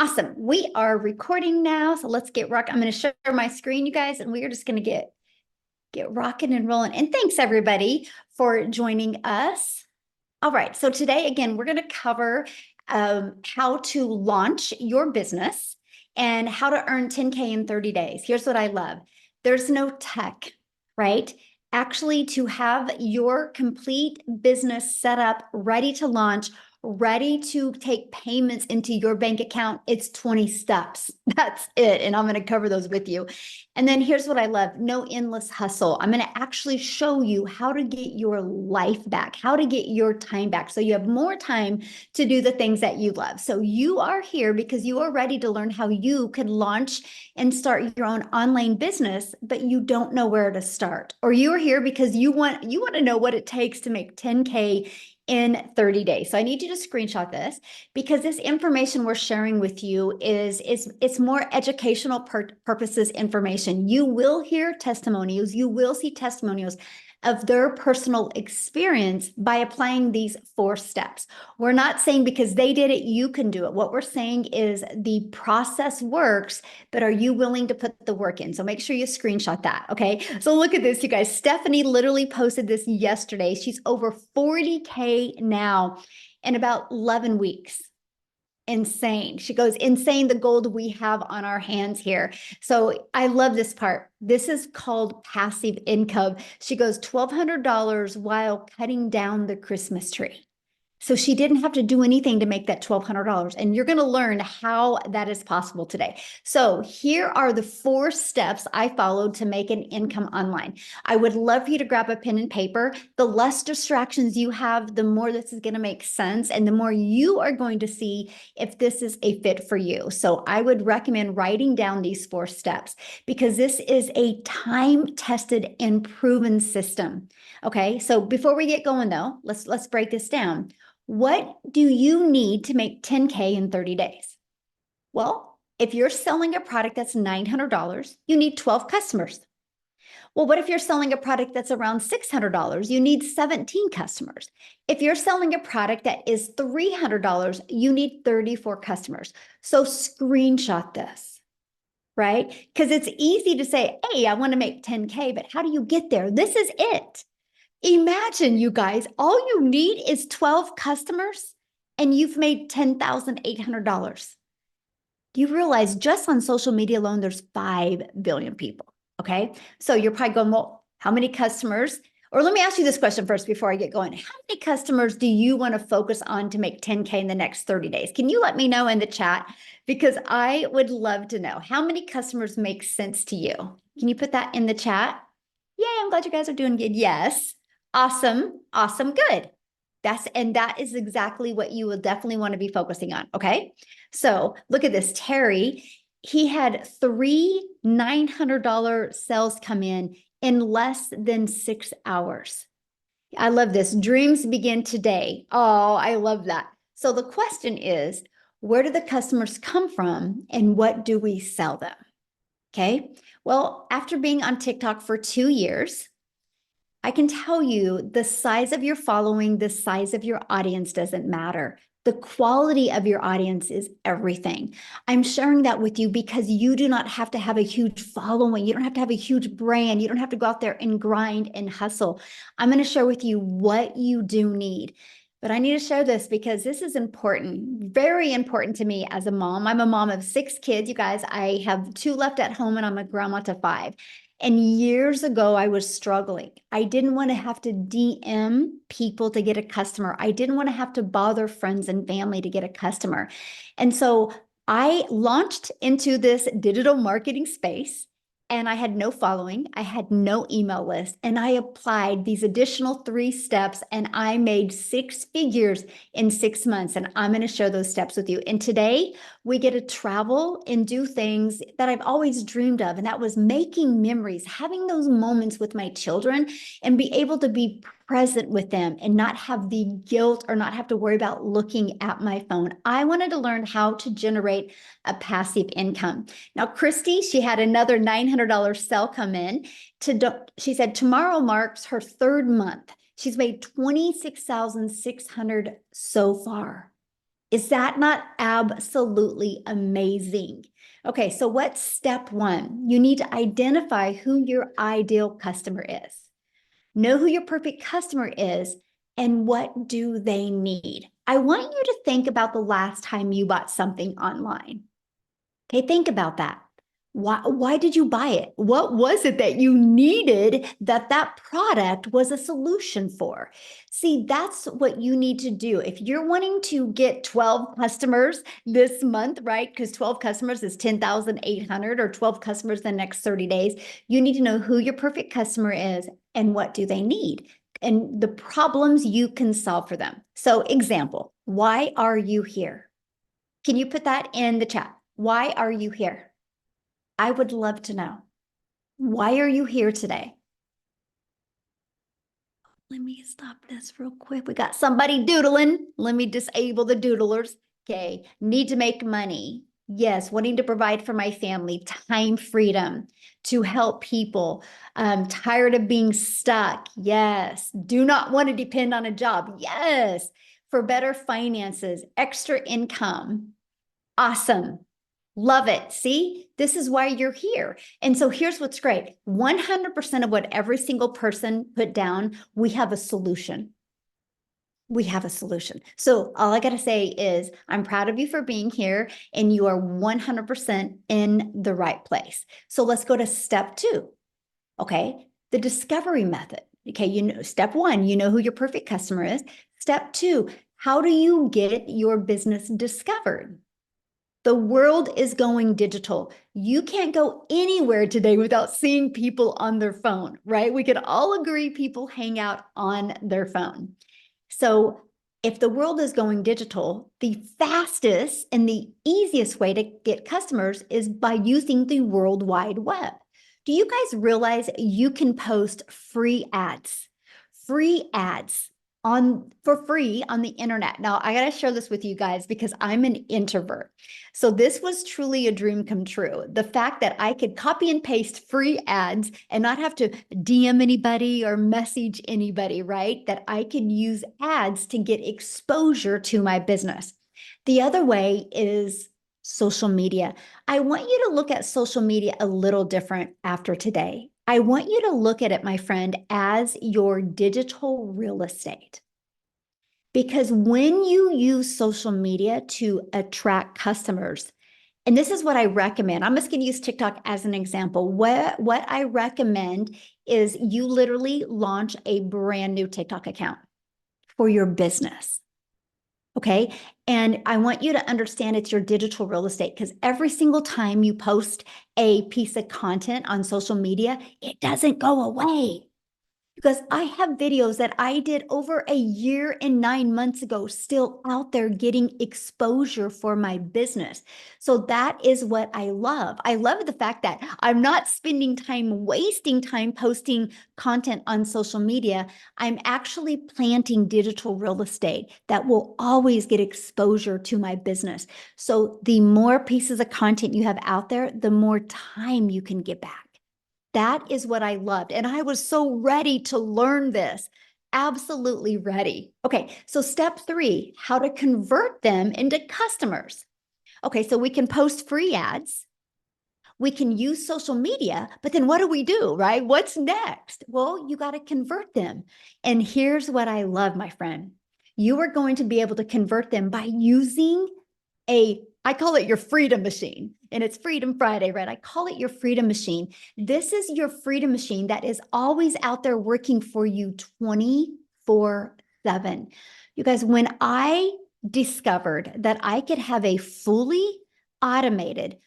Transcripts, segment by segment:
Awesome. We are recording now, so let's get rock. I'm going to share my screen, you guys, and we are just going to get rocking and rolling. And thanks everybody for joining us. All right, so today again, we're going to cover how to launch your business and how to earn 10K in 30 days. Here's what I love. There's no tech, right? Actually, to have your complete business set up, ready to launch, ready to take payments into your bank account, it's 20 steps. That's it. And I'm going to cover those with you. And then here's what I love. No endless hustle. I'm going to actually show you how to get your life back, how to get your time back. So you have more time to do the things that you love. So you are here because you are ready to learn how you can launch and start your own online business, but you don't know where to start. Or you are here because you want to know what it takes to make 10K in 30 days. So I need you to screenshot this because this information we're sharing with you is it's more educational purposes information. You will hear testimonials, you will see testimonials of their personal experience by applying these 4 steps. We're not saying because they did it, you can do it. What we're saying is the process works, but are you willing to put the work in? So make sure you screenshot that, okay? So look at this, you guys. Stephanie literally posted this yesterday. She's over 40K now in about 11 weeks. Insane. She goes, insane the gold we have on our hands here. So I love this part. This is called passive income. She goes, $1,200 while cutting down the Christmas tree. So she didn't have to do anything to make that $1,200. And you're going to learn how that is possible today. So here are the 4 steps I followed to make an income online. I would love for you to grab a pen and paper. The less distractions you have, the more this is going to make sense. And the more you are going to see if this is a fit for you. So I would recommend writing down these 4 steps because this is a time-tested and proven system. Okay. So before we get going though, let's break this down. What do you need to make 10K in 30 days? Well, if you're selling a product that's $900, you need 12 customers. Well, what if you're selling a product that's around $600? You need 17 customers. If you're selling a product that is $300, you need 34 customers. So screenshot this, right? Because it's easy to say, hey, I want to make 10K, but how do you get there? This is it. Imagine, you guys, all you need is 12 customers and you've made $10,800. Do you realize just on social media alone, there's 5 billion people? Okay. So you're probably going, well, how many customers? Or let me ask you this question first before I get going. How many customers do you want to focus on to make 10K in the next 30 days? Can you let me know in the chat? Because I would love to know how many customers make sense to you. Can you put that in the chat? Yay, I'm glad you guys are doing good. Yes. Awesome. Awesome. Good. That is exactly what you will definitely want to be focusing on. Okay. So look at this. Terry, he had 3 $900 sales come in less than 6 hours. I love this. Dreams begin today. Oh, I love that. So the question is, where do the customers come from and what do we sell them? Okay. Well, after being on TikTok for 2 years, I can tell you the size of your following, the size of your audience doesn't matter. The quality of your audience is everything. I'm sharing that with you because you do not have to have a huge following. You don't have to have a huge brand. You don't have to go out there and grind and hustle. I'm going to share with you what you do need. But I need to share this because this is important, very important to me as a mom. I'm a mom of 6 kids, you guys. I have 2 left at home and I'm a grandma to 5. And years ago, I was struggling. I didn't want to have to DM people to get a customer. I didn't want to have to bother friends and family to get a customer. And so I launched into this digital marketing space and I had no following. I had no email list. And I applied these additional 3 steps and I made 6 figures in 6 months. And I'm going to share those steps with you. And today we get to travel and do things that I've always dreamed of. And that was making memories, having those moments with my children and be able to be present with them and not have the guilt or not have to worry about looking at my phone. I wanted to learn how to generate a passive income. Now, Christy, she had another $900 sell come in. She said, tomorrow marks her 3rd month. She's made $26,600 so far. Is that not absolutely amazing? Okay, so what's step one? You need to identify who your ideal customer is. Know who your perfect customer is and what do they need. I want you to think about the last time you bought something online. Okay, think about that. Why did you buy it? What was it that you needed that product was a solution for? See, that's what you need to do. If you're wanting to get 12 customers this month, right? Because 12 customers is 10,800 or 12 customers the next 30 days, you need to know who your perfect customer is and what do they need and the problems you can solve for them. So example, why are you here? Can you put that in the chat? Why are you here? I would love to know. Why are you here today? Let me stop this real quick. We got somebody doodling. Let me disable the doodlers. Okay. Need to make money. Yes. Wanting to provide for my family, time freedom to help people. Tired of being stuck. Yes. Do not want to depend on a job. Yes. For better finances, extra income. Awesome. Love it. See, this is why you're here. And so here's what's great. 100% of what every single person put down, we have a solution. We have a solution. So all I got to say is I'm proud of you for being here and you are 100% in the right place. So let's go to step 2. Okay. The discovery method. Okay. You know, step 1, you know who your perfect customer is. Step 2, how do you get your business discovered? The world is going digital. You can't go anywhere today without seeing people on their phone, right? We could all agree people hang out on their phone. So if the world is going digital, the fastest and the easiest way to get customers is by using the World Wide Web. Do you guys realize you can post free ads for free on the internet? Now, I got to share this with you guys because I'm an introvert. So this was truly a dream come true. The fact that I could copy and paste free ads and not have to DM anybody or message anybody, right? That I can use ads to get exposure to my business. The other way is social media. I want you to look at social media a little different after today. I want you to look at it, my friend, as your digital real estate. Because when you use social media to attract customers, and this is what I recommend. I'm just going to use TikTok as an example. What I recommend is you literally launch a brand new TikTok account for your business. Okay. And I want you to understand it's your digital real estate because every single time you post a piece of content on social media, it doesn't go away. Because I have videos that I did over a year and 9 months ago, still out there getting exposure for my business. So that is what I love. I love the fact that I'm not spending time, wasting time posting content on social media. I'm actually planting digital real estate that will always get exposure to my business. So the more pieces of content you have out there, the more time you can get back. That is what I loved. And I was so ready to learn this. Absolutely ready. Okay, so step 3, how to convert them into customers. Okay, so we can post free ads. We can use social media, but then what do we do, right? What's next? Well, you got to convert them. And here's what I love, my friend. You are going to be able to convert them by using I call it your freedom machine, and it's Freedom Friday, right? I call it your freedom machine. This is your freedom machine that is always out there working for you 24/7. You guys, when I discovered that I could have a fully automated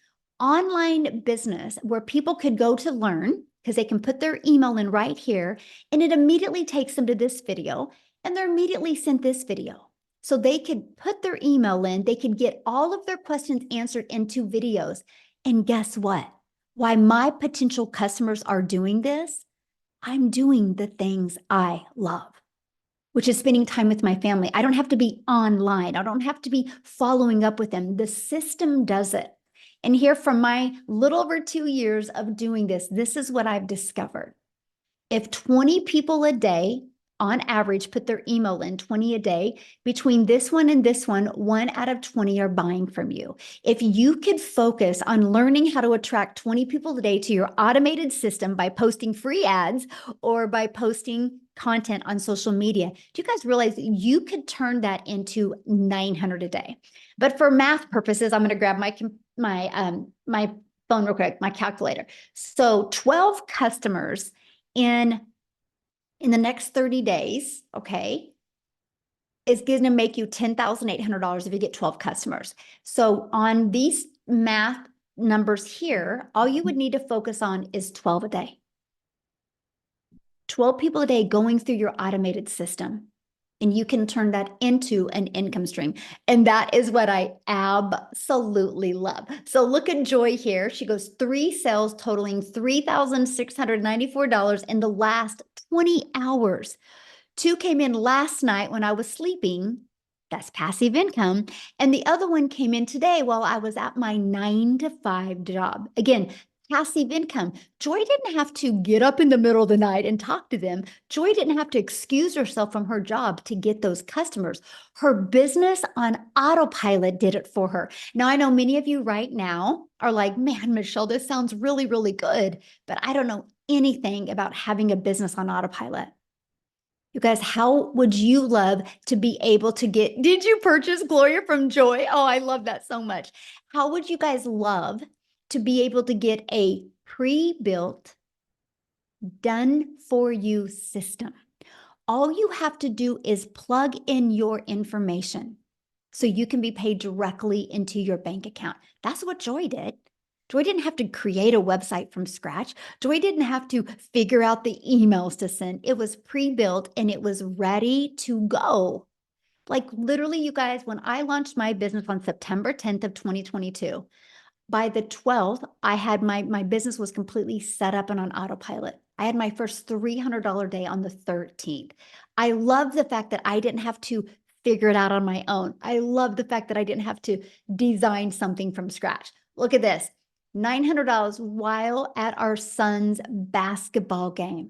online business where people could go to learn because they can put their email in right here, and it immediately takes them to this video, and they're immediately sent this video. So they could put their email in, they could get all of their questions answered in 2 videos. And guess what? Why my potential customers are doing this, I'm doing the things I love, which is spending time with my family. I don't have to be online. I don't have to be following up with them. The system does it. And here from my little over 2 years of doing this, this is what I've discovered. If 20 people a day on average, put their email in 20 a day. Between this one and this one out of 20 are buying from you. If you could focus on learning how to attract 20 people a day to your automated system by posting free ads or by posting content on social media, do you guys realize you could turn that into 900 a day? But for math purposes, I'm going to grab my phone real quick, my calculator. So 12 customers in the next 30 days, okay, is going to make you $10,800 if you get 12 customers. So on these math numbers here, all you would need to focus on is 12 a day. 12 people a day going through your automated system. And you can turn that into an income stream. And that is what I absolutely love. So look at Joy here. She goes 3 sales totaling $3,694 in the last 20 hours. 2 came in last night when I was sleeping. That's passive income. And the other one came in today while I was at my 9-to-5 job. Again, passive income. Joy didn't have to get up in the middle of the night and talk to them. Joy didn't have to excuse herself from her job to get those customers. Her business on autopilot did it for her. Now, I know many of you right now are like, man, Michelle, this sounds really, really good, but I don't know anything about having a business on autopilot. You guys, how would you love to be able to get, did you purchase Gloria from Joy? Oh, I love that so much. How would you guys love to be able to get a pre-built, done for you system? All you have to do is plug in your information so you can be paid directly into your bank account. That's what Joy did. Joy didn't have to create a website from scratch. Joy didn't have to figure out the emails to send. It was pre-built and it was ready to go. Like literally, you guys, when I launched my business on September 10th of 2022, by the 12th, I had my business was completely set up and on autopilot. I had my first $300 day on the 13th. I love the fact that I didn't have to figure it out on my own. I love the fact that I didn't have to design something from scratch. Look at this. $900 while at our son's basketball game.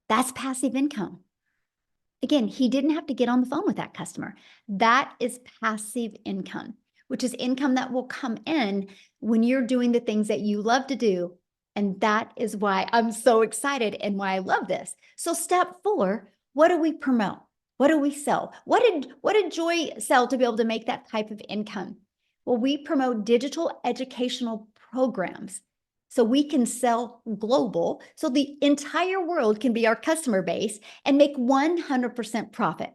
That's passive income. Again, he didn't have to get on the phone with that customer. That is passive income, which is income that will come in when you're doing the things that you love to do. And that is why I'm so excited and why I love this. So step 4, what do we promote? What do we sell? What did Joy sell to be able to make that type of income? Well, we promote digital educational programs. So we can sell global, so the entire world can be our customer base and make 100% profit.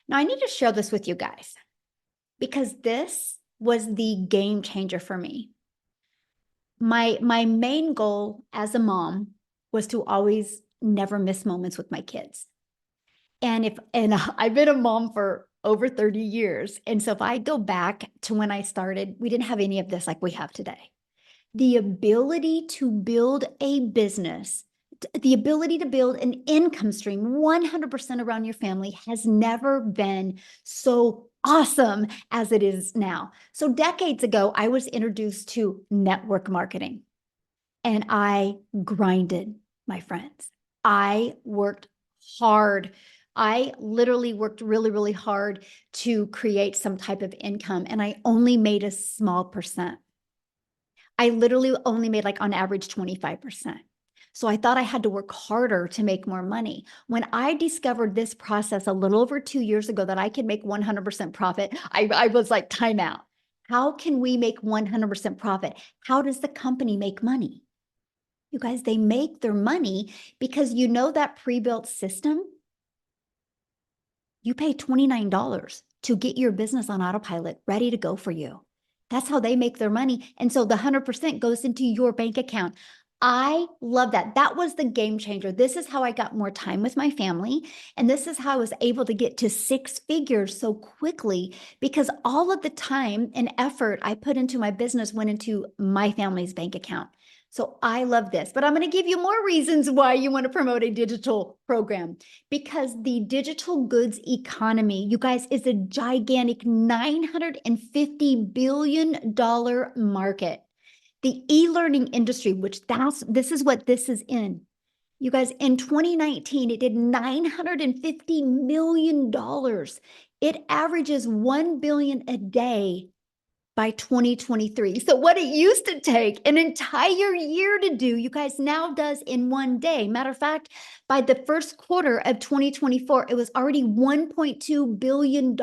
Now, I need to share this with you guys because this was the game changer for me. My main goal as a mom was to always never miss moments with my kids. And I've been a mom for over 30 years. And so if I go back to when I started, we didn't have any of this like we have today. The ability to build a business, the ability to build an income stream 100% around your family has never been so awesome as it is now. So decades ago, I was introduced to network marketing and I grinded, my friends. I worked hard. I literally worked really, really hard to create some type of income, and I only made a small percent. I literally only made like on average 25%. So I thought I had to work harder to make more money. When I discovered this process a little over 2 years ago that I could make 100% profit, I was like, time out. How can we make 100% profit? How does the company make money? You guys, they make their money because you know that pre-built system, you pay $29 to get your business on autopilot ready to go for you. That's how they make their money. And so the 100% goes into your bank account. I love that. That was the game changer. This is how I got more time with my family. And this is how I was able to get to 6 figures so quickly because all of the time and effort I put into my business went into my family's bank account. So I love this, but I'm going to give you more reasons why you want to promote a digital program because the digital goods economy, you guys, is a gigantic $950 billion market. The e-learning industry, which this is what this is in. You guys, in 2019, it did $950 million. It averages 1 billion a day by 2023. So what it used to take an entire year to do, you guys now does in one day. Matter of fact, by the first quarter of 2024, it was already $1.2 billion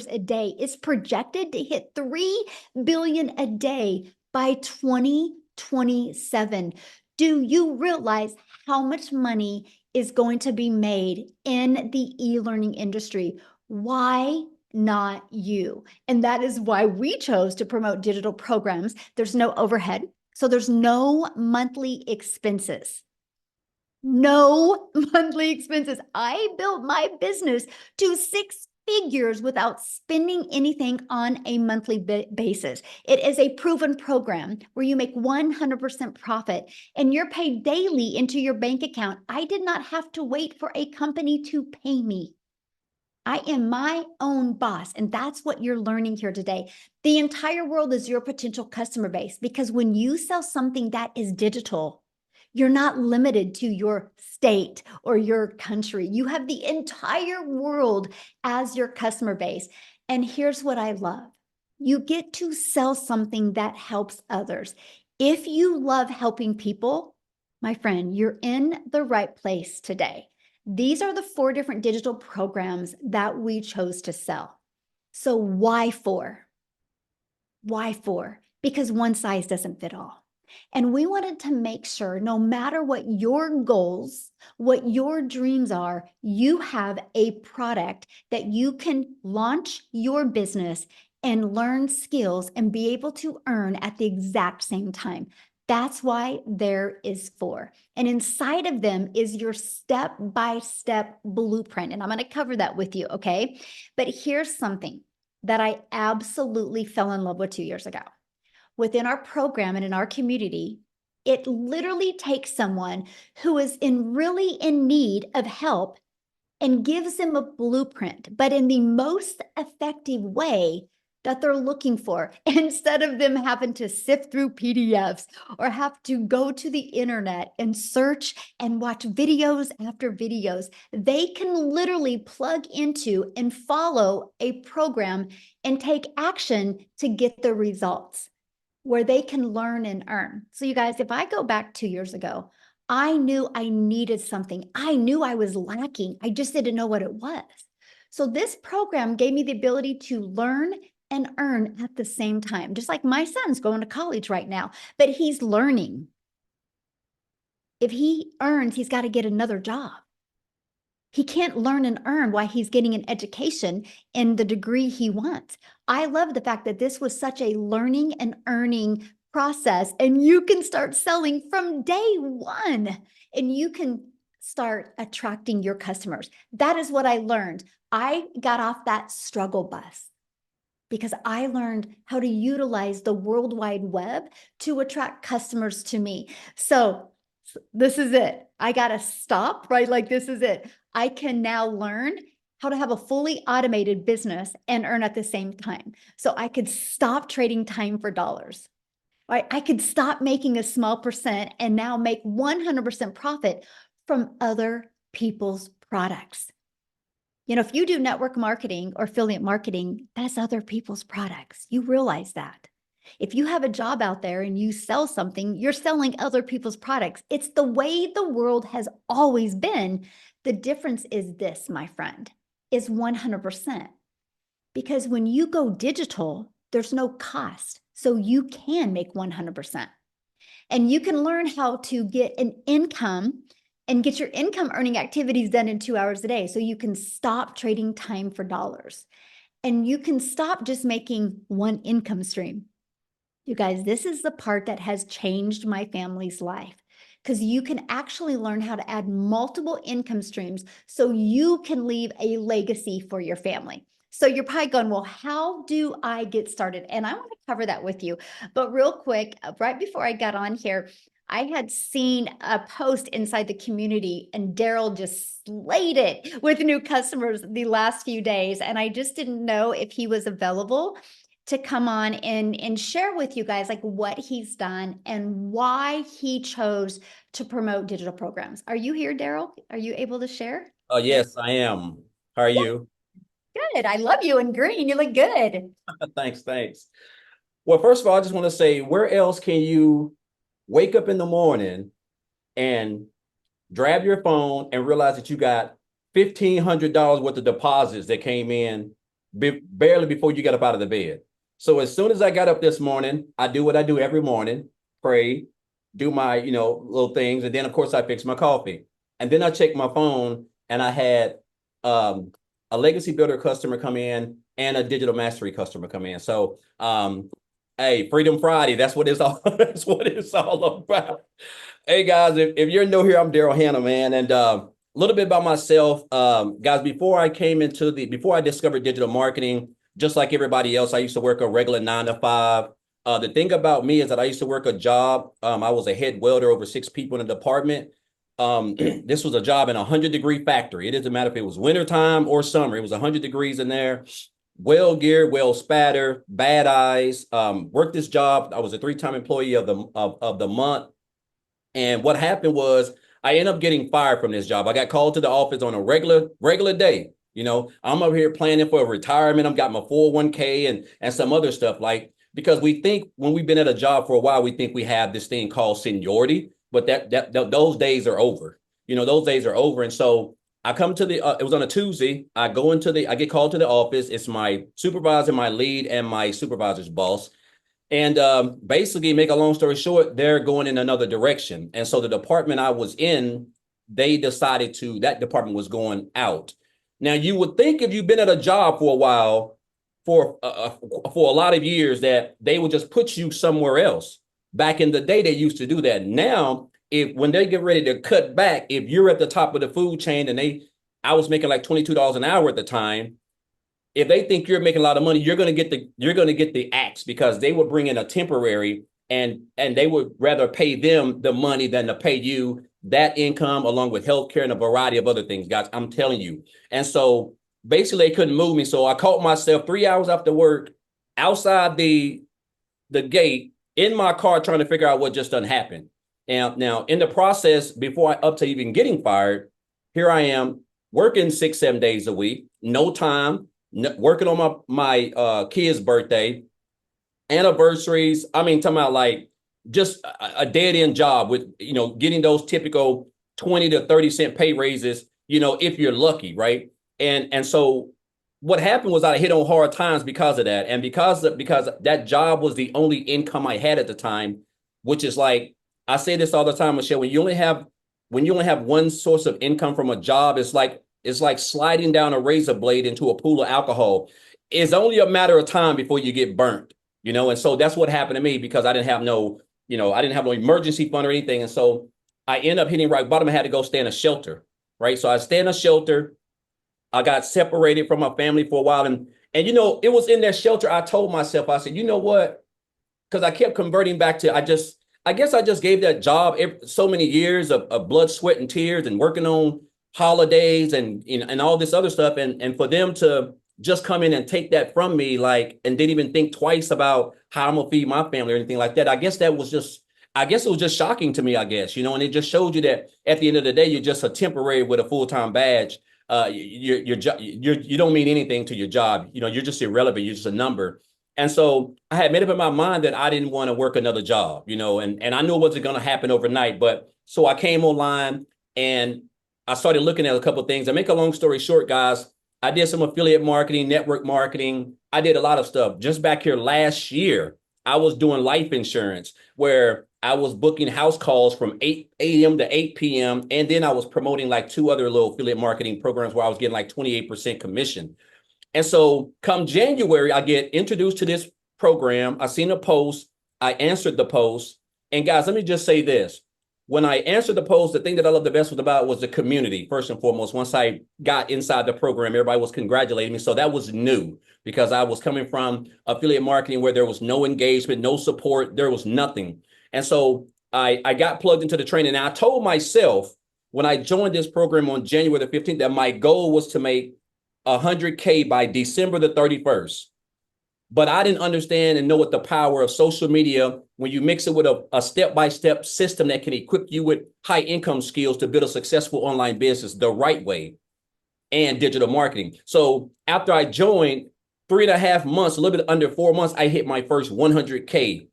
a day. It's projected to hit 3 billion a day by 2027. Do you realize how much money is going to be made in the e-learning industry? Why not you? And that is why we chose to promote digital programs. There's no overhead, so there's no monthly expenses. No monthly expenses. I built my business to 6 figures without spending anything on a monthly basis. It is a proven program where you make 100% profit and you're paid daily into your bank account. I did not have to wait for a company to pay me. I am my own boss, and that's what you're learning here today. The entire world is your potential customer base, because when you sell something that is digital, you're not limited to your state or your country. You have the entire world as your customer base. And here's what I love. You get to sell something that helps others. If you love helping people, my friend, you're in the right place today. These are the 4 different digital programs that we chose to sell. So why 4? Why 4? Because one size doesn't fit all. And we wanted to make sure no matter what your goals, what your dreams are, you have a product that you can launch your business and learn skills and be able to earn at the exact same time. That's why there is 4. And inside of them is your step-by-step blueprint. And I'm going to cover that with you, okay? But here's something that I absolutely fell in love with 2 years ago. Within our program and in our community, it literally takes someone who is really in need of help and gives them a blueprint, but in the most effective way that they're looking for, instead of them having to sift through PDFs or have to go to the internet and search and watch videos after videos. They can literally plug into and follow a program and take action to get the results, where they can learn and earn. So you guys, if I go back 2 years ago, I knew I needed something. I knew I was lacking. I just didn't know what it was. So this program gave me the ability to learn and earn at the same time. Just like my son's going to college right now, but he's learning. If he earns, he's got to get another job. He can't learn and earn while he's getting an education in the degree he wants. I love the fact that this was such a learning and earning process, and you can start selling from day one, and you can start attracting your customers. That is what I learned. I got off that struggle bus because I learned how to utilize the World Wide Web to attract customers to me. So this is it. I got to stop, right? Like, this is it. I can now learn how to have a fully automated business and earn at the same time. So I could stop trading time for dollars, right? I could stop making a small percent and now make 100% profit from other people's products. You know, if you do network marketing or affiliate marketing, that's other people's products. You realize that. If you have a job out there and you sell something, you're selling other people's products. It's the way the world has always been. The difference is this, my friend, is 100%. Because when you go digital, there's no cost. So you can make 100%. And you can learn how to get an income and get your income earning activities done in 2 hours a day. So you can stop trading time for dollars. And you can stop just making one income stream. You guys, this is the part that has changed my family's life, because you can actually learn how to add multiple income streams so you can leave a legacy for your family. So you're probably going, well, how do I get started? And I want to cover that with you. But real quick, right before I got on here, I had seen a post inside the community, and Daryl just slayed it with new customers the last few days. And I just didn't know if he was available to come on and share with you guys like what he's done and why he chose to promote digital programs. Are you here, Daryl? Are you able to share? Oh, yes, I am. How are you? Good. I love you in green. You look good. Thanks. Well, first of all, I just want to say, where else can you wake up in the morning and grab your phone and realize that you got $1,500 worth of deposits that came in barely before you got up out of the bed? So as soon as I got up this morning, I do what I do every morning, pray, do my, little things. And then of course I fix my coffee. And then I check my phone and I had um, a legacy builder customer come in and a digital mastery customer come in. So hey, Freedom Friday, that's what it's all that's what it's all about. Hey guys, if you're new here, I'm Daryl Hannah, man. And a little bit about myself. Guys, before I discovered digital marketing, just like everybody else, I used to work a regular 9 to 5. The thing about me is that I used to work a job. I was a head welder over 6 people in the department. This was a job in a 100-degree factory. It doesn't matter if it was wintertime or summer. It was 100 degrees in there. Well geared, well spatter, bad eyes. Worked this job. I was a 3-time employee of the month. And what happened was I ended up getting fired from this job. I got called to the office on a regular day. I'm up here planning for a retirement. I've got my 401k and some other stuff, like, because we think when we've been at a job for a while, we think we have this thing called seniority, but those days are over. Those days are over. And so I come to it was on a Tuesday. I get called to the office. It's my supervisor, my lead, and my supervisor's boss. And basically, make a long story short, they're going in another direction. And so the department I was in, they decided that department was going out. Now, you would think if you've been at a job for a while, for a lot of years, that they would just put you somewhere else. Back in the day, they used to do that. Now, when they get ready to cut back, if you're at the top of the food chain and I was making like $22 an hour at the time, if they think you're making a lot of money, you're going to get the axe, because they would bring in a temporary and they would rather pay them the money than to pay you that income, along with healthcare and a variety of other things, guys. I'm telling you. And so basically they couldn't move me. So I caught myself 3 hours after work outside the gate in my car trying to figure out what just done happened. And now in the process, up to even getting fired, here I am working 6-7 days a week, no time, working on my kid's birthday, anniversaries. I mean, talking about like just a dead end job with, getting those typical 20 to 30 cent pay raises, if you're lucky. Right. And so what happened was I hit on hard times because of that. And because that job was the only income I had at the time, which is like, I say this all the time, Michelle, when you only have one source of income from a job, it's like sliding down a razor blade into a pool of alcohol. It's only a matter of time before you get burnt, and so that's what happened to me, because I didn't have no emergency fund or anything. And so I ended up hitting rock bottom. I had to go stay in a shelter, right? So I stayed in a shelter. I got separated from my family for a while. And it was in that shelter, I told myself, I said, you know what? Because I kept converting back to, I guess I just gave that job so many years of blood, sweat, and tears, and working on holidays and all this other stuff, and for them to just come in and take that from me, like, and didn't even think twice about how I'm gonna feed my family or anything like that. I guess it was just shocking to me, and it just showed you that at the end of the day, you're just a temporary with a full-time badge. You don't mean anything to your job. You're just irrelevant. You're just a number. And so I had made up in my mind that I didn't want to work another job, and I knew it wasn't going to happen overnight. But so I came online and I started looking at a couple of things. And make a long story short, guys, I did some affiliate marketing, network marketing. I did a lot of stuff. Just back here last year, I was doing life insurance, where I was booking house calls from 8 a.m. to 8 p.m. And then I was promoting like 2 other little affiliate marketing programs where I was getting like 28% commission. And so come January, I get introduced to this program. I seen a post. I answered the post. And guys, let me just say this. When I answered the post, the thing that I loved the best was the community, first and foremost. Once I got inside the program, everybody was congratulating me. So that was new, because I was coming from affiliate marketing where there was no engagement, no support, there was nothing. And so I got plugged into the training. And I told myself when I joined this program on January the 15th that my goal was to make 100K by December the 31st. but I didn't understand and know what the power of social media, when you mix it with a step-by-step system that can equip you with high income skills to build a successful online business the right way, and digital marketing. So after I joined, 3.5 months, a little bit under 4 months, I hit my first 100K.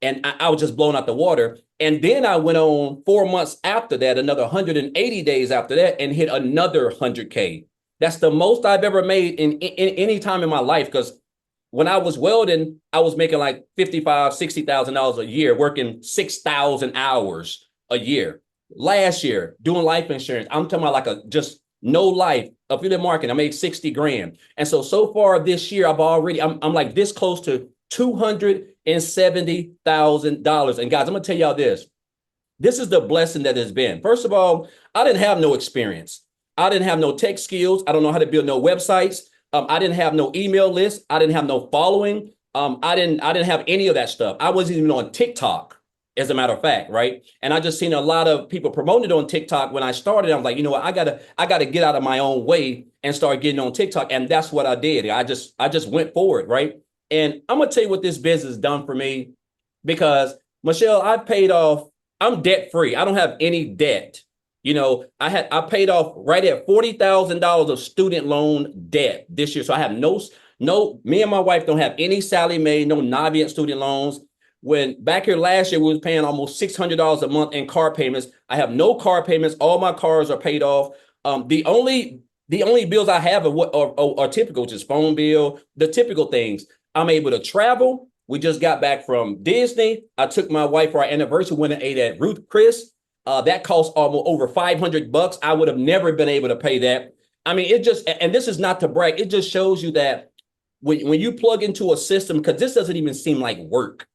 And I was just blown out the water. And then I went on 4 months after that, another 180 days after that, and hit another 100K. That's the most I've ever made in any time in my life. Because when I was welding, I was making like $55,000-$60,000 a year, working 6,000 hours a year. Last year, doing life insurance, I'm talking about like a just no life affiliate marketing. I made 60 grand. And so far this year, I'm like this close to $270,000. And guys, I'm gonna tell y'all this. This is the blessing that has been. First of all, I didn't have no experience. I didn't have no tech skills. I don't know how to build no websites. I didn't have no email list. I didn't have no following. I didn't have any of that stuff. I wasn't even on TikTok, as a matter of fact, right? And I just seen a lot of people promoting it on TikTok when I started. I'm like, you know what? I gotta get out of my own way and start getting on TikTok. And that's what I did. I just went forward, right? And I'm gonna tell you what this business has done for me, because Michelle, I've paid off. I'm debt free. I don't have any debt. I paid off right at $40,000 of student loan debt this year. So I have no, me and my wife don't have any Sallie Mae, no Navient student loans. When back here last year, we was paying almost $600 a month in car payments. I have no car payments. All my cars are paid off. The only bills I have are typical, which is phone bill, the typical things. I'm able to travel. We just got back from Disney. I took my wife for our anniversary, went and ate at Ruth Chris. That cost almost over $500. I would have never been able to pay that. I mean, and this is not to brag. It just shows you that when you plug into a system, because this doesn't even seem like work.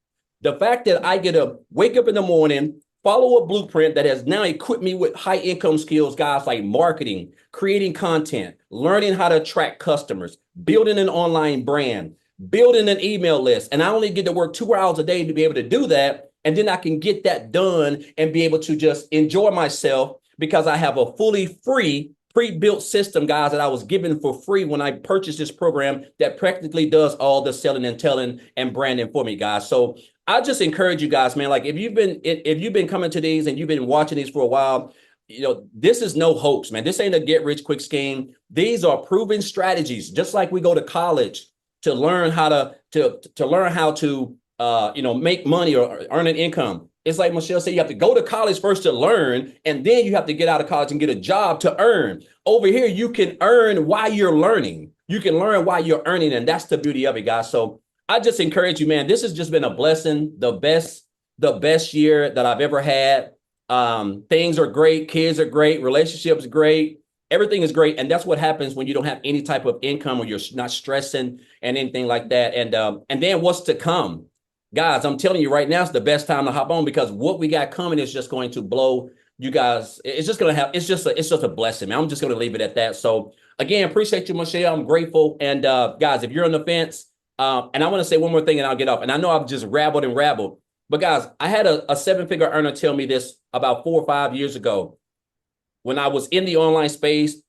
The fact that I get to wake up in the morning, follow a blueprint that has now equipped me with high income skills, guys, like marketing, creating content, learning how to attract customers, building an online brand, building an email list. And I only get to work 2 hours a day to be able to do that. And then I can get that done and be able to just enjoy myself, because I have a fully free pre-built system, guys, that I was given for free when I purchased this program that practically does all the selling and telling and branding for me, guys. So I just encourage you guys, man, like if you've been coming to these and you've been watching these for a while, this is no hoax, man. This ain't a get rich quick scheme. These are proven strategies. Just like we go to college to learn how to make money or earn an income. It's like Michelle said, you have to go to college first to learn, and then you have to get out of college and get a job to earn. Over here, you can earn while you're learning. You can learn while you're earning, and that's the beauty of it, guys. So I just encourage you, man. This has just been a blessing, the best year that I've ever had. Things are great, kids are great, relationships great, everything is great, and that's what happens when you don't have any type of income or you're not stressing and anything like that. And then what's to come? Guys, I'm telling you right now, it's the best time to hop on, because what we got coming is just going to blow you guys. It's just a blessing, man. I'm just going to leave it at that. So again, appreciate you, Michelle. I'm grateful. And guys, if you're on the fence, and I want to say one more thing and I'll get off. And I know I've just rabbled, but guys, I had a 7-figure earner tell me this about 4 or 5 years ago when I was in the online space,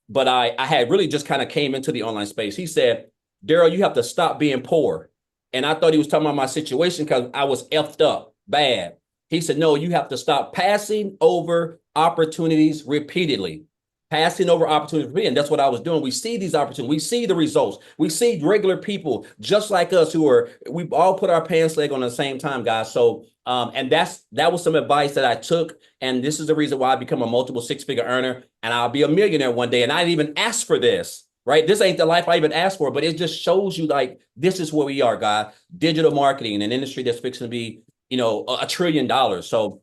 but I had really just kind of came into the online space. He said, Daryl, you have to stop being poor. And I thought he was talking about my situation because I was effed up bad. He said, no, you have to stop passing over opportunities repeatedly. Passing over opportunities repeatedly. And that's what I was doing. We see these opportunities. We see the results. We see regular people just like us we all put our pants leg on at the same time, guys. So, and that was some advice that I took. And this is the reason why I become a multiple 6-figure earner, and I'll be a millionaire one day. And I didn't even ask for this. Right? This ain't the life I even asked for, but it just shows you like, this is where we are, guys. Digital marketing in an industry that's fixing to be, $1 trillion. So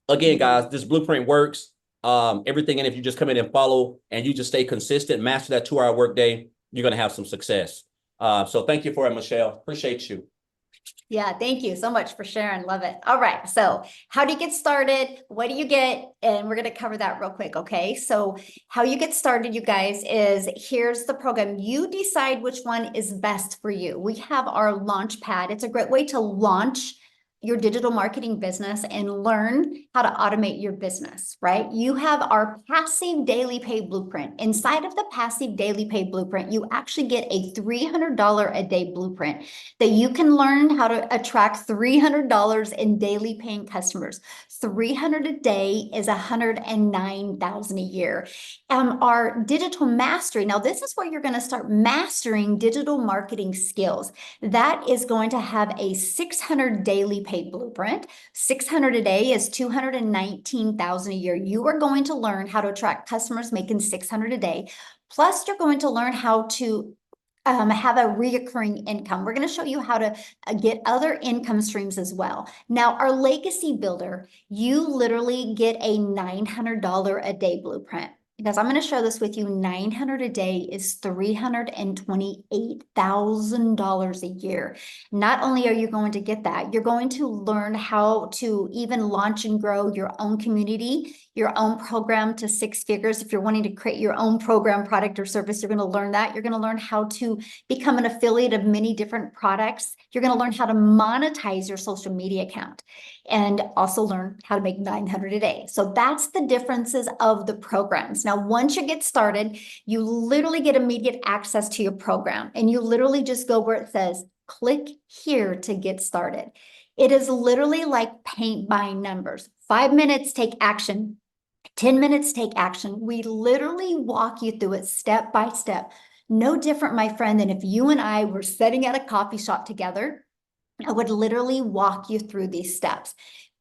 again, guys, this blueprint works. Everything. And if you just come in and follow and you just stay consistent, master that 2-hour workday, you're going to have some success. So thank you for it, Michelle. Appreciate you. Yeah, thank you so much for sharing. Love it. All right. So how do you get started? What do you get? And we're going to cover that real quick. Okay. So how you get started, you guys, is here's the program. You decide which one is best for you. We have our launch pad. It's a great way to launch your digital marketing business and learn how to automate your business, right? You have our passive daily pay blueprint. Inside of the passive daily pay blueprint, you actually get a $300 a day blueprint that you can learn how to attract $300 in daily paying customers. 300 a day is 109,000 a year. Our digital mastery. Now, this is where you're going to start mastering digital marketing skills. That is going to have a 600 daily pay blueprint. 600 a day is 219,000 a year. You are going to learn how to attract customers making 600 a day. Plus, you're going to learn how to have a reoccurring income. We're going to show you how to get other income streams as well. Now, our legacy builder, you literally get a $900 a day blueprint. Because I'm going to share this with you, 900 a day is $328,000 a year. Not only are you going to get that, you're going to learn how to even launch and grow your own community, your own program to 6 figures. If you're wanting to create your own program, product, or service, you're going to learn that. You're going to learn how to become an affiliate of many different products. You're going to learn how to monetize your social media account and also learn how to make 900 a day. So that's the differences of the programs. Now, once you get started, you literally get immediate access to your program, and you literally just go where it says, click here to get started. It is literally like paint by numbers. 5 minutes, take action. 10 minutes, take action. We literally walk you through it step by step. No different, my friend, than if you and I were sitting at a coffee shop together. I would literally walk you through these steps.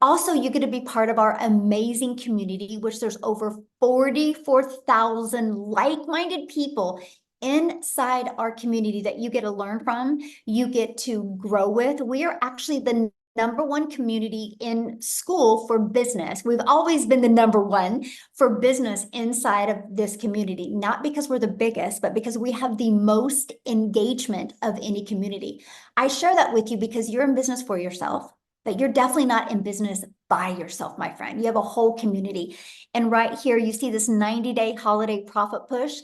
Also, you get to be part of our amazing community, which there's over 44,000 like-minded people inside our community that you get to learn from, you get to grow with. We are actually the #1 community in school for business. We've always been the #1 for business inside of this community, not because we're the biggest, but because we have the most engagement of any community. I share that with you because you're in business for yourself, but you're definitely not in business by yourself, my friend. You have a whole community. And right here, you see this 90-day holiday profit push.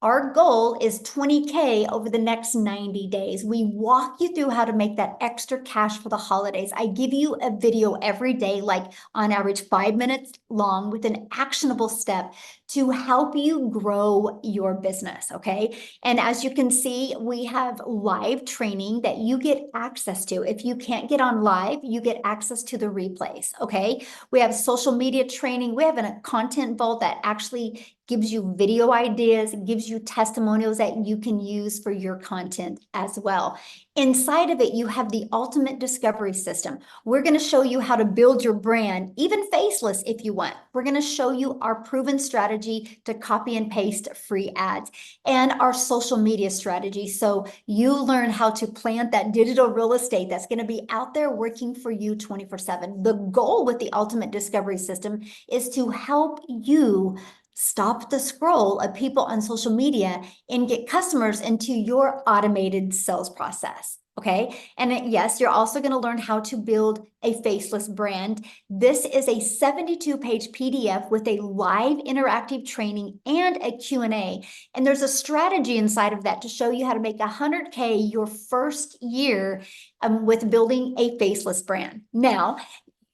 Our goal is 20K over the next 90 days. We walk you through how to make that extra cash for the holidays. I give you a video every day, like on average 5 minutes long, with an actionable step to help you grow your business, okay? And as you can see, we have live training that you get access to. If you can't get on live, you get access to the replays, okay? We have social media training. We have a content vault that actually gives you video ideas, gives you testimonials that you can use for your content as well. Inside of it, you have the ultimate discovery system. We're going to show you how to build your brand, even faceless if you want. We're going to show you our proven strategy to copy and paste free ads and our social media strategy. So you learn how to plant that digital real estate that's going to be out there working for you 24/7. The goal with the ultimate discovery system is to help you stop the scroll of people on social media and get customers into your automated sales process. Okay. And yes, you're also going to learn how to build a faceless brand. This is a 72-page PDF with a live interactive training and a Q&A. And there's a strategy inside of that to show you how to make 100K your first year with building a faceless brand. Now,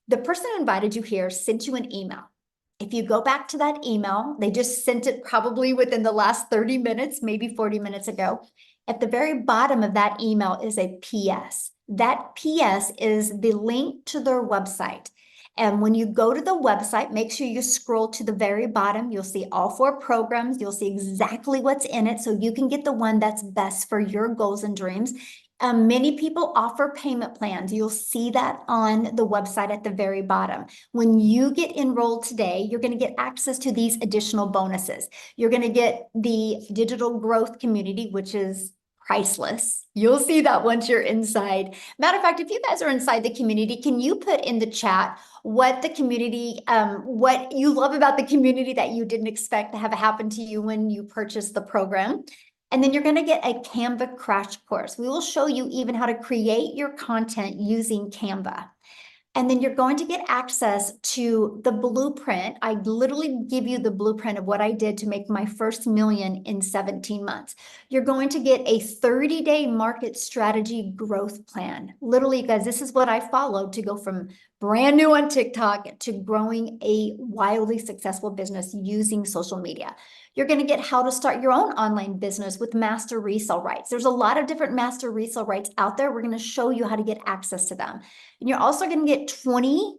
the person who invited you here sent you an email. If you go back to that email, they just sent it probably within the last 30 minutes, maybe 40 minutes ago. At the very bottom of that email is a PS. That PS is the link to their website. And when you go to the website, make sure you scroll to the very bottom. You'll see all 4 programs. You'll see exactly what's in it so you can get the one that's best for your goals and dreams. Many people offer payment plans. You'll see that on the website at the very bottom. When you get enrolled today, you're going to get access to these additional bonuses. You're going to get the digital growth community, which is priceless. You'll see that once you're inside. Matter of fact, if you guys are inside the community, can you put in the chat what the community, what you love about the community that you didn't expect to have happen to you when you purchased the program? And then you're going to get a Canva crash course. We will show you even how to create your content using Canva. And then you're going to get access to the blueprint. I literally give you the blueprint of what I did to make my first million in 17 months. You're going to get a 30-day market strategy growth plan. Literally, guys, this is what I followed to go from brand new on TikTok to growing a wildly successful business using social media. You're going to get how to start your own online business with master resale rights. There's a lot of different master resale rights out there. We're going to show you how to get access to them. And you're also going to get 20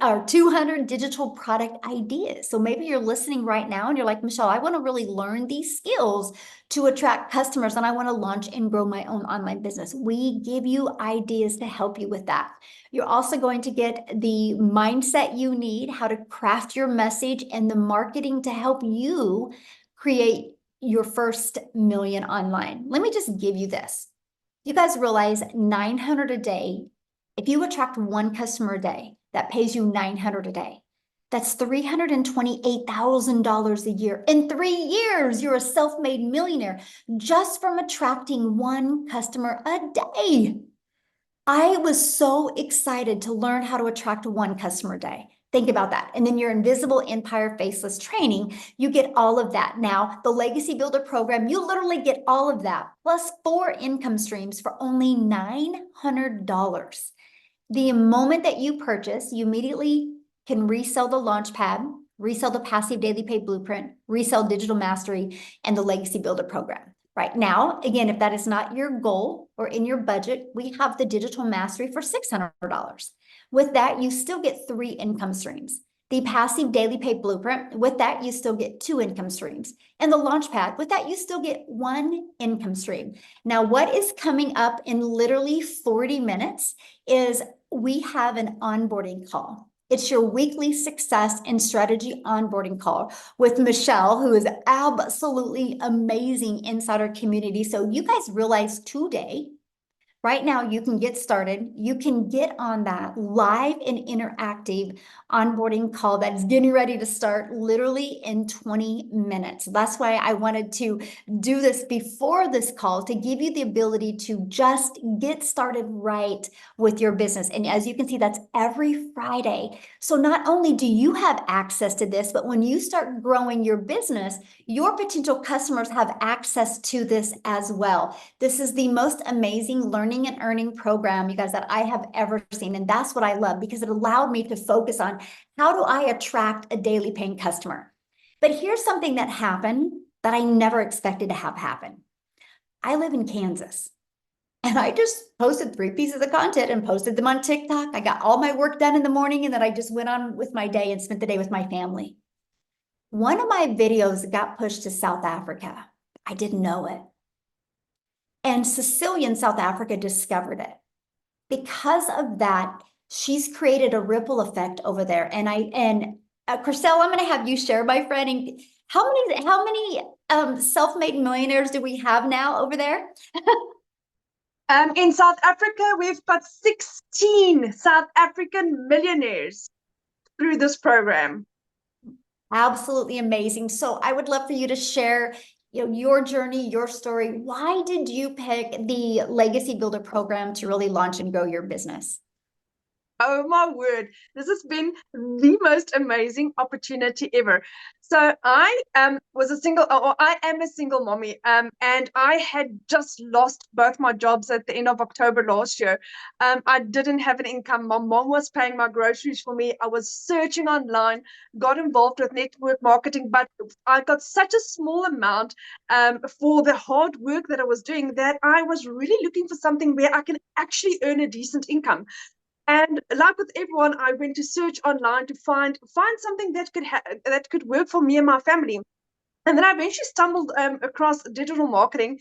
or 200 digital product ideas. So maybe you're listening right now and you're like, Michelle, I want to really learn these skills to attract customers and I want to launch and grow my own online business. We give you ideas to help you with that. You're also going to get the mindset you need, how to craft your message, and the marketing to help you create your first million online. Let me just give you this. You guys realize 900 a day. If you attract one customer a day that pays you 900 a day, that's $328,000 a year. In 3 years, you're a self-made millionaire just from attracting one customer a day. I was so excited to learn how to attract one customer a day. Think about that. And then your Invisible Empire Faceless training, you get all of that. Now, the Legacy Builder program, you literally get all of that, plus 4 income streams for only $900. The moment that you purchase, you immediately can resell the Launchpad, resell the Passive Daily Pay Blueprint, resell Digital Mastery, and the Legacy Builder program. Right now, again, if that is not your goal or in your budget, we have the Digital Mastery for $600. With that, you still get 3 income streams. The Passive Daily Pay Blueprint, with that, you still get 2 income streams. And the Launchpad, with that, you still get 1 income stream. Now, what is coming up in literally 40 minutes is we have an onboarding call. It's your weekly success and strategy onboarding call with Michelle, who is absolutely amazing inside our community. So you guys realize today, right now, you can get started. You can get on that live and interactive onboarding call that is getting ready to start literally in 20 minutes. That's why I wanted to do this before this call to give you the ability to just get started right with your business. And as you can see, that's every Friday. So not only do you have access to this, but when you start growing your business, your potential customers have access to this as well. This is the most amazing learning and earning program, you guys, that I have ever seen. And that's what I love because it allowed me to focus on how do I attract a daily paying customer. But here's something that happened that I never expected to have happen. I live in Kansas and I just posted 3 pieces of content and posted them on TikTok. I got all my work done in the morning and then I just went on with my day and spent the day with my family. One of my videos got pushed to South Africa. I didn't know it. And Cecilia in South Africa discovered it. Because of that, she's created a ripple effect over there. And Chriselle, I'm going to have you share, my friend. And how many self-made millionaires do we have now over there? In South Africa, we've got 16 South African millionaires through this program. Absolutely amazing. So I would love for you to share your journey, your story. Why did you pick the Legacy Builder program to really launch and grow your business? Oh my word, this has been the most amazing opportunity ever. So I am a single mommy, and I had just lost both my jobs at the end of October last year. I didn't have an income. My mom was paying my groceries for me. I was searching online, got involved with network marketing, but I got such a small amount for the hard work that I was doing that I was really looking for something where I can actually earn a decent income. And like with everyone, I went to search online to find something that could work for me and my family. And then I eventually stumbled across digital marketing,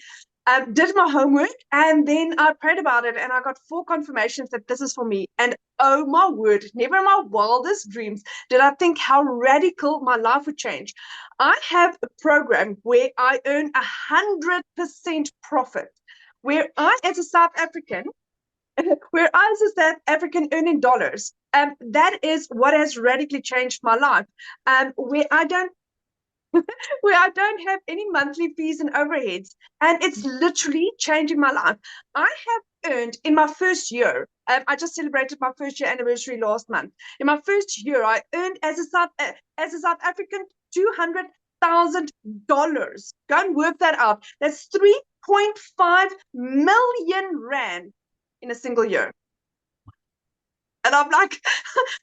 did my homework, and then I prayed about it, and I got 4 confirmations that this is for me. And oh my word, never in my wildest dreams did I think how radical my life would change. I have a program where I earn 100% profit, where I, as a South African, where I was a South African earning dollars. That is what has radically changed my life. Where I don't have any monthly fees and overheads, and it's literally changing my life. I have earned in my first year. I just celebrated my first year anniversary last month. In my first year, I earned as a South African $200,000. Go and work that out. That's 3.5 million rand in a single year. And I'm like,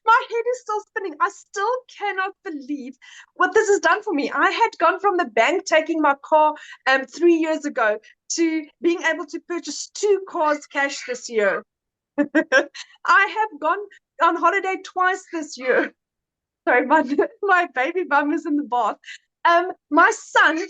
my head is still spinning. I still cannot believe what this has done for me. I had gone from the bank taking my car 3 years ago to being able to purchase 2 cars cash this year. I have gone on holiday twice this year. Sorry, my baby bum is in the bath. My son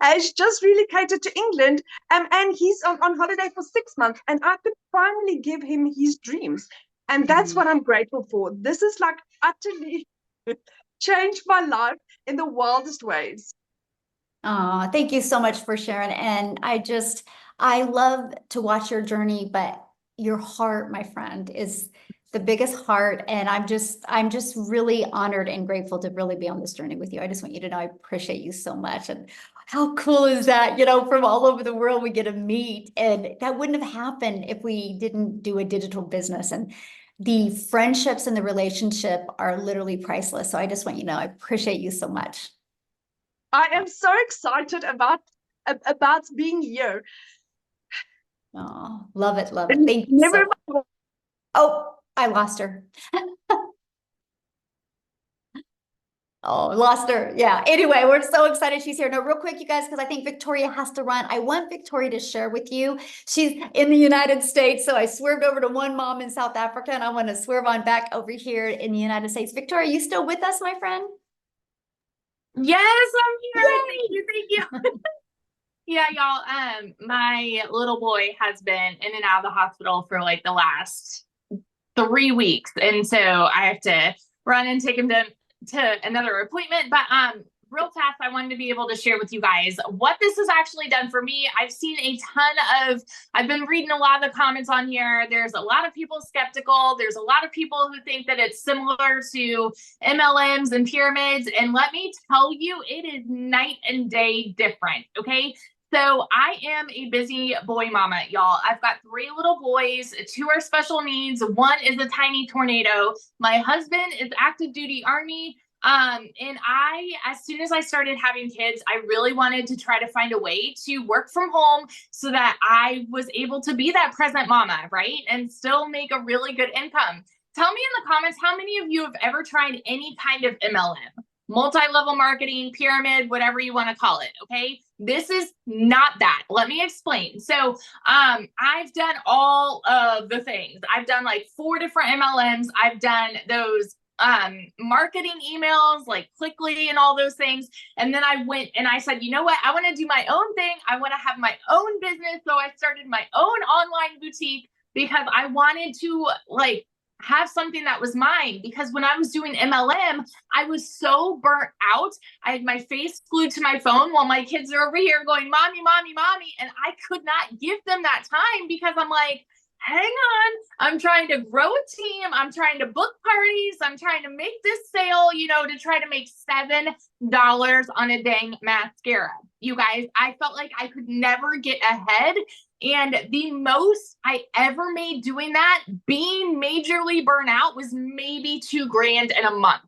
has just relocated to England, and he's on holiday for 6 months, and I could finally give him his dreams. And that's what I'm grateful for. This is like utterly changed my life in the wildest ways. Oh, thank you so much for sharing. And I love to watch your journey, but your heart, my friend, is the biggest heart. And I'm just really honored and grateful to really be on this journey with you. I just want you to know I appreciate you so much. And how cool is that? You know, from all over the world, we get to meet. And that wouldn't have happened if we didn't do a digital business. And the friendships and the relationship are literally priceless. So I just want you to know I appreciate you so much. I am so excited about being here. Oh, love it, love it. Thank you. Never Oh, I lost her. Oh, lost her. Yeah. Anyway, we're so excited she's here. No, real quick, you guys, because I think Victoria has to run. I want Victoria to share with you. She's in the United States. So I swerved over to one mom in South Africa, and I want to swerve on back over here in the United States. Victoria, are you still with us, my friend? Yes, I'm here. Yay! Thank you. Yeah, y'all. My little boy has been in and out of the hospital for like the last 3 weeks, and so I have to run and take him to another appointment. But real fast, I wanted to be able to share with you guys what this has actually done for me. I've been reading a lot of the comments on here. There's a lot of people skeptical. There's a lot of people who think that it's similar to MLMs and pyramids. And let me tell you, it is night and day different. Okay. So I am a busy boy mama, y'all. I've got 3 little boys, 2 are special needs. 1 is a tiny tornado. My husband is active duty Army. And as soon as I started having kids, I really wanted to try to find a way to work from home so that I was able to be that present mama, right? And still make a really good income. Tell me in the comments, how many of you have ever tried any kind of MLM? Multi-level marketing, pyramid, whatever you want to call it. Okay. This is not that. Let me explain. So, I've done all of the things. I've done like 4 different MLMs. I've done those marketing emails like Clickly and all those things. And then I went and I said, you know what? I want to do my own thing. I want to have my own business. So I started my own online boutique because I wanted to like have something that was mine. Because when I was doing MLM, I was so burnt out. I had my face glued to my phone while my kids are over here going, mommy, mommy, mommy. And I could not give them that time because I'm like, hang on, I'm trying to grow a team. I'm trying to book parties. I'm trying to make this sale, to try to make $7 on a dang mascara. You guys, I felt like I could never get ahead. And the most I ever made doing that, being majorly burnt out, was maybe $2,000 in a month.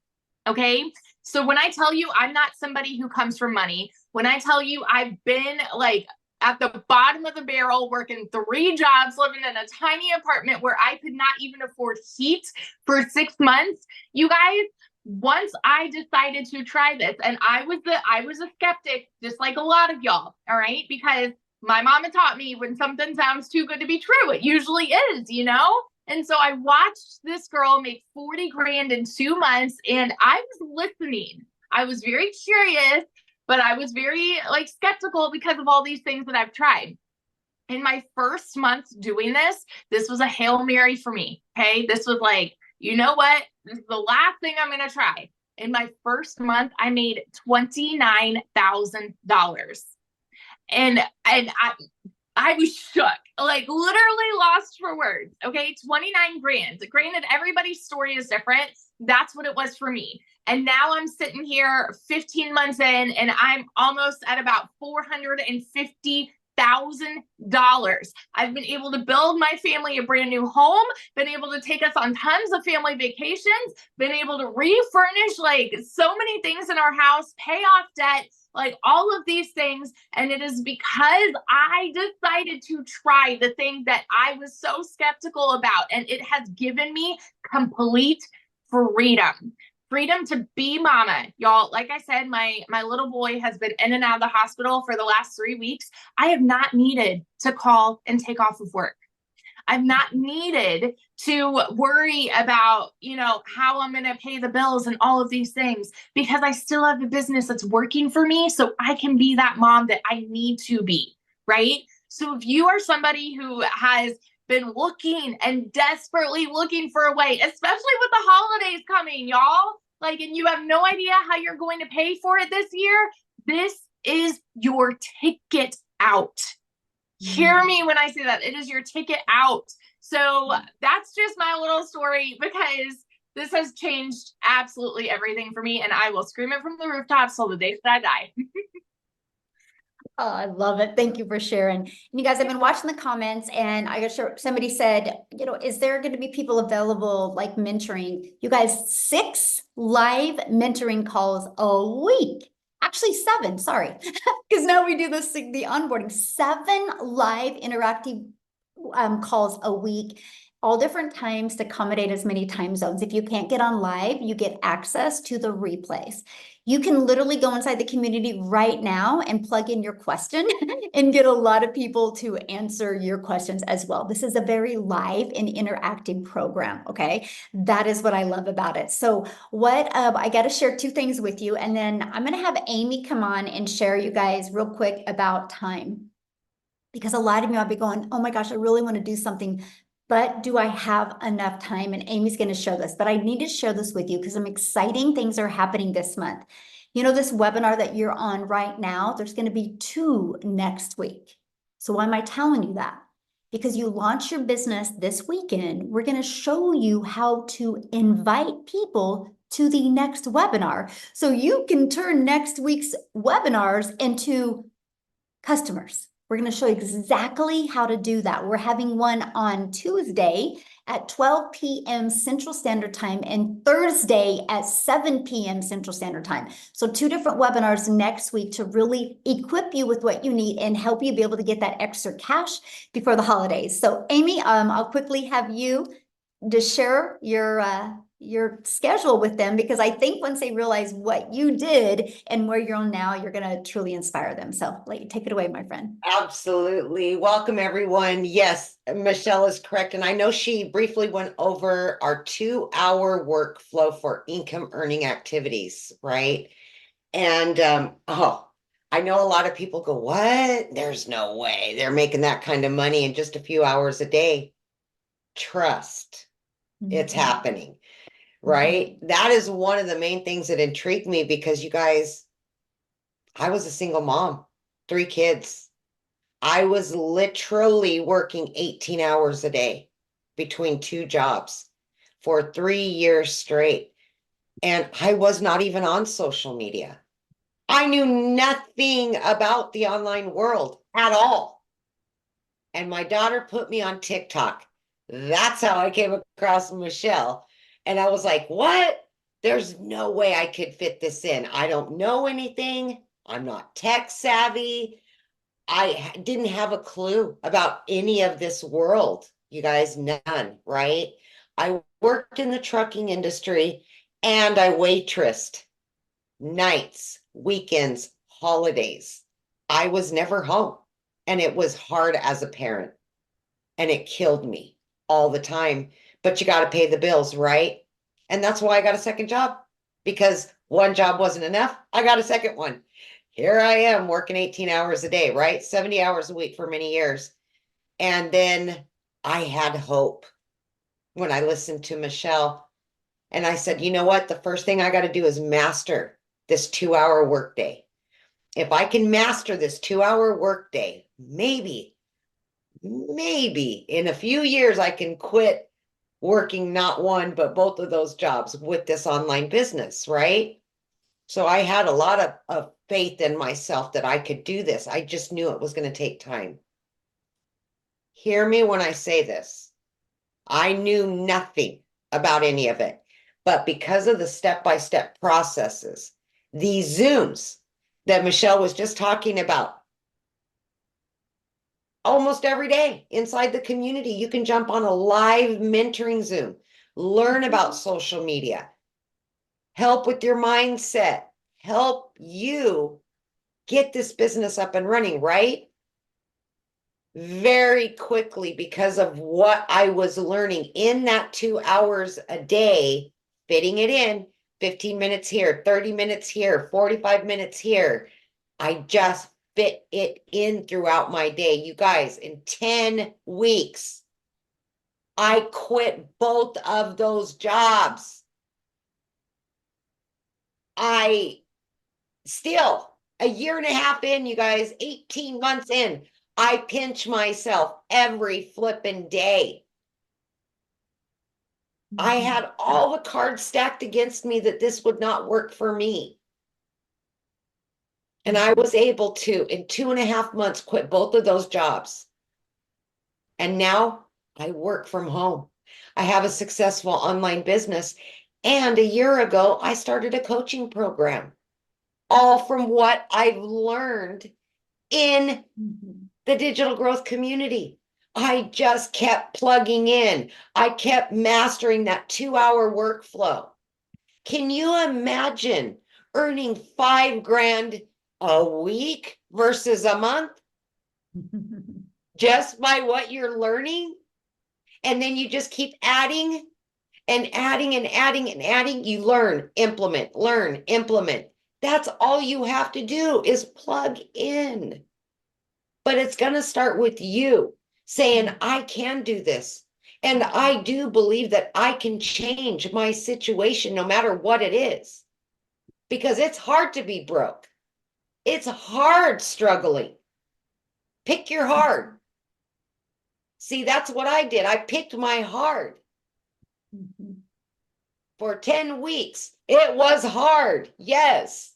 Okay. So when I tell you I'm not somebody who comes from money, when I tell you I've been like at the bottom of the barrel, working 3 jobs, living in a tiny apartment where I could not even afford heat for 6 months, you guys, once I decided to try this, and I was a skeptic, just like a lot of y'all, all right? Because my mama taught me when something sounds too good to be true, it usually is, And so I watched this girl make 40 grand in 2 months, and I was listening. I was very curious, but I was very skeptical because of all these things that I've tried. In my first month doing this was a Hail Mary for me. Okay. This was like, you know what? This is the last thing I'm going to try. In my first month, I made $29,000. And I was shook, like literally lost for words. Okay. 29 grand. Granted, everybody's story is different. That's what it was for me. And now I'm sitting here 15 months in, and I'm almost at about $1,000. I've been able to build my family a brand new home, been able to take us on tons of family vacations, been able to refurnish like so many things in our house, pay off debt, like all of these things. And it is because I decided to try the thing that I was so skeptical about. And it has given me complete freedom. Freedom to be mama, y'all. Like I said, my little boy has been in and out of the hospital for the last 3 weeks. I have not needed to call and take off of work. I've not needed to worry about, how I'm going to pay the bills and all of these things, because I still have a business that's working for me. So I can be that mom that I need to be, right? So if you are somebody who has been looking and desperately looking for a way, especially with the holidays coming, y'all, and you have no idea how you're going to pay for it this year, this is your ticket out. Hear me when I say that. It is your ticket out. So that's just my little story, because this has changed absolutely everything for me, and I will scream it from the rooftops till the day that I die. Oh, I love it. Thank you for sharing. And you guys, I've been watching the comments, and I got sure somebody said, is there going to be people available like mentoring? You guys, 6 live mentoring calls a week. Actually 7, sorry. Because now we do the onboarding. 7 live interactive calls a week, all different times to accommodate as many time zones. If you can't get on live, you get access to the replays. You can literally go inside the community right now and plug in your question and get a lot of people to answer your questions as well. This is a very live and interactive program, okay? That is what I love about it. So I got to share 2 things with you, and then I'm going to have Amy come on and share you guys real quick about time. Because a lot of you might be going, oh my gosh, I really want to do something, but do I have enough time? And Amy's going to show this, but I need to share this with you because some exciting things are happening this month. This webinar that you're on right now, there's going to be 2 next week. So why am I telling you that? Because you launch your business this weekend, we're going to show you how to invite people to the next webinar. So you can turn next week's webinars into customers. We're going to show you exactly how to do that. We're having one on Tuesday at 12 p.m. Central Standard Time and Thursday at 7 p.m. Central Standard Time. So 2 different webinars next week to really equip you with what you need and help you be able to get that extra cash before the holidays. So Amy, I'll quickly have you to share your schedule with them, because I think once they realize what you did and where you're on now, you're going to truly inspire them. So take it away, my friend. Absolutely. Welcome, everyone. Yes, Michelle is correct. And I know she briefly went over our 2-hour workflow for income earning activities, right? And I know a lot of people go, what? There's no way they're making that kind of money in just a few hours a day. Trust. It's happening. Right? That is one of the main things that intrigued me, because you guys, I was a single mom, 3 kids. I was literally working 18 hours a day between 2 jobs for 3 years straight. And I was not even on social media. I knew nothing about the online world at all. And my daughter put me on TikTok. That's how I came across Michelle. And I was like, what? There's no way I could fit this in. I don't know anything. I'm not tech savvy. I didn't have a clue about any of this world. You guys, none, right? I worked in the trucking industry, and I waitressed nights, weekends, holidays. I was never home, and it was hard as a parent, and it killed me all the time. But you got to pay the bills, right? And that's why I got a second job, because one job wasn't enough. I got a second one. Here I am working 18 hours a day, right? 70 hours a week for many years. And then I had hope when I listened to Michelle, and I said, you know what? The first thing I got to do is master this 2-hour workday. If I can master this 2-hour workday, maybe in a few years, I can quit working not one, but both of those jobs with this online business, right? So I had a lot of faith in myself that I could do this. I just knew it was going to take time. Hear me when I say this. I knew nothing about any of it, but because of the step-by-step processes, these Zooms that Michelle was just talking about, almost every day inside the community, you can jump on a live mentoring Zoom, learn about social media, help with your mindset, help you get this business up and running, right? Very quickly, because of what I was learning in that 2 hours a day, fitting it in 15 minutes here, 30 minutes here, 45 minutes here. I just fit it in throughout my day. You guys, in 10 weeks, I quit both of those jobs. I still, a year and a half in, you guys, 18 months in, I pinch myself every flipping day. I had all the cards stacked against me that this would not work for me. And I was able to, in 2.5 months, quit both of those jobs. And now I work from home. I have a successful online business. And a year ago, I started a coaching program, all from what I've learned in the digital growth community. I just kept plugging in. I kept mastering that 2-hour workflow. Can you imagine earning $5,000 a week versus a month just by what you're learning? And then you just keep adding and adding and adding and adding. You learn, implement. That's all you have to do is plug in. But it's going to start with you saying, I can do this. And I do believe that I can change my situation no matter what it is. Because it's hard to be broke. It's hard struggling. Pick your hard. See, that's what I did. I picked my hard. For 10 weeks, it was hard. Yes.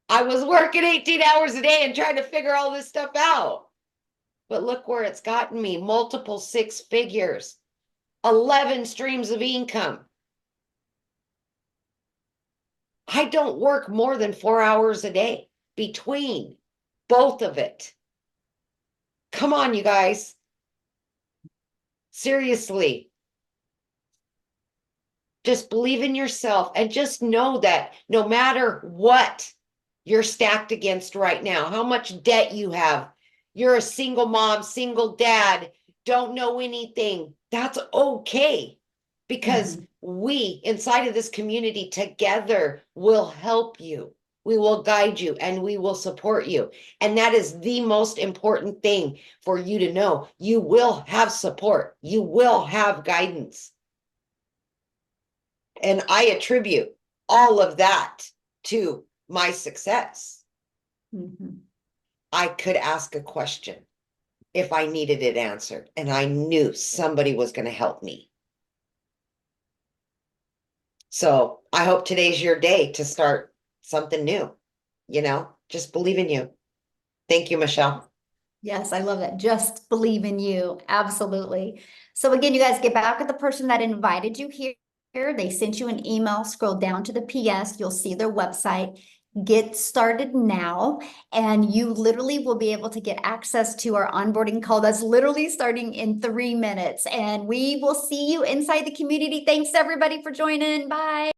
I was working 18 hours a day and trying to figure all this stuff out. But look where it's gotten me. Multiple 6 figures, 11 streams of income. I don't work more than 4 hours a day between both of it. Come on, you guys. Seriously. Just believe in yourself and just know that no matter what you're stacked against right now, how much debt you have, you're a single mom, single dad, don't know anything, that's okay. Because we inside of this community together will help you. We will guide you and we will support you. And that is the most important thing for you to know. You will have support. You will have guidance. And I attribute all of that to my success. I could ask a question if I needed it answered, and I knew somebody was going to help me. So I hope today's your day to start something new. Just believe in you. Thank you, Michelle. Yes, I love that. Just believe in you. Absolutely. So again, you guys get back with the person that invited you here. They sent you an email, scroll down to the PS, you'll see their website. Get started now, and you literally will be able to get access to our onboarding call that's literally starting in 3 minutes. And we will see you inside the community. Thanks everybody for joining. Bye.